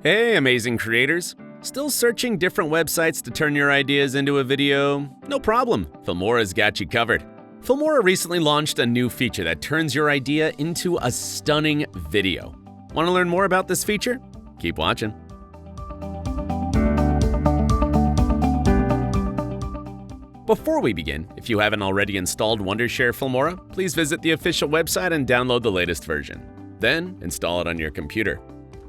Hey, amazing creators! Still searching different websites to turn your ideas into a video? No problem, Filmora's got you covered. Filmora recently launched a new feature that turns your idea into a stunning video. Want to learn more about this feature? Keep watching. Before we begin, if you haven't already installed Wondershare Filmora, please visit the official website and download the latest version. Then, install it on your computer.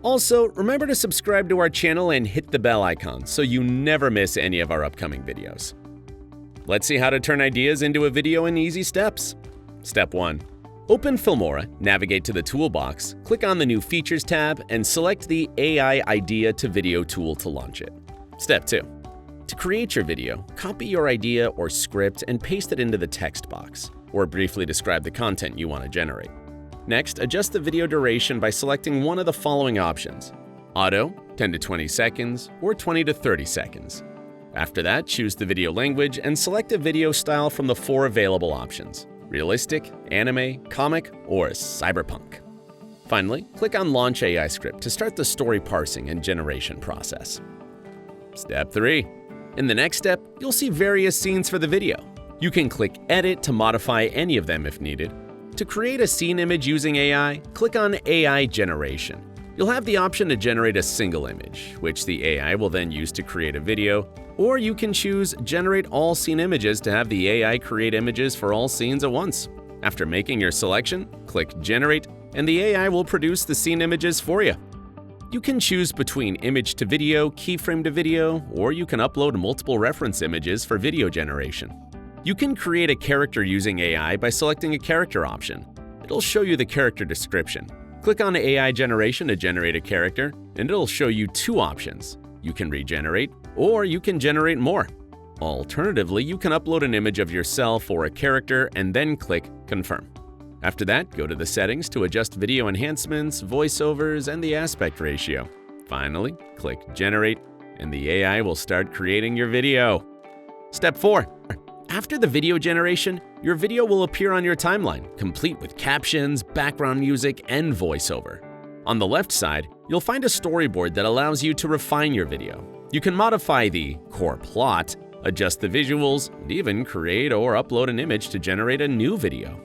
Also, remember to subscribe to our channel and hit the bell icon so you never miss any of our upcoming videos. Let's see how to turn ideas into a video in easy steps. Step 1. Open Filmora, navigate to the toolbox, click on the New Features tab, and select the AI Idea to Video tool to launch it. Step 2. To create your video, copy your idea or script and paste it into the text box, or briefly describe the content you want to generate. Next, adjust the video duration by selecting one of the following options: Auto, 10 to 20 seconds, or 20 to 30 seconds. After that, choose the video language and select a video style from the 4 available options: realistic, anime, comic, or cyberpunk. Finally, click on Launch AI Script to start the story parsing and generation process. Step 3. In the next step, you'll see various scenes for the video. You can click Edit to modify any of them if needed. To create a scene image using AI, click on AI Generation. You'll have the option to generate a single image, which the AI will then use to create a video, or you can choose Generate All Scene Images to have the AI create images for all scenes at once. After making your selection, click Generate, and the AI will produce the scene images for you. You can choose between image to video, keyframe to video, or you can upload multiple reference images for video generation. You can create a character using AI by selecting a character option. It'll show you the character description. Click on AI Generation to generate a character, and it'll show you 2 options. You can regenerate, or you can generate more. Alternatively, you can upload an image of yourself or a character and then click Confirm. After that, go to the settings to adjust video enhancements, voiceovers, and the aspect ratio. Finally, click Generate, and the AI will start creating your video. Step 4. After the video generation, your video will appear on your timeline, complete with captions, background music, and voiceover. On the left side, you'll find a storyboard that allows you to refine your video. You can modify the core plot, adjust the visuals, and even create or upload an image to generate a new video.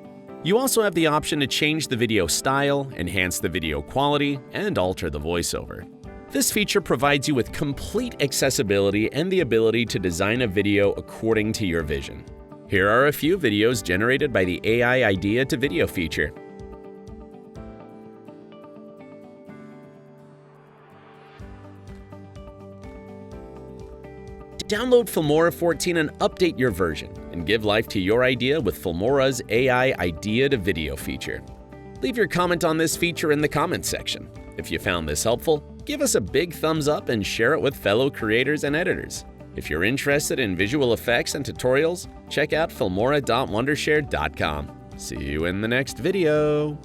You also have the option to change the video style, enhance the video quality, and alter the voiceover. This feature provides you with complete accessibility and the ability to design a video according to your vision. Here are a few videos generated by the AI Idea to Video feature. Download Filmora 14 and update your version, and give life to your idea with Filmora's AI Idea to Video feature. Leave your comment on this feature in the comments section. If you found this helpful, give us a big thumbs up and share it with fellow creators and editors. If you're interested in visual effects and tutorials, check out filmora.wondershare.com. See you in the next video.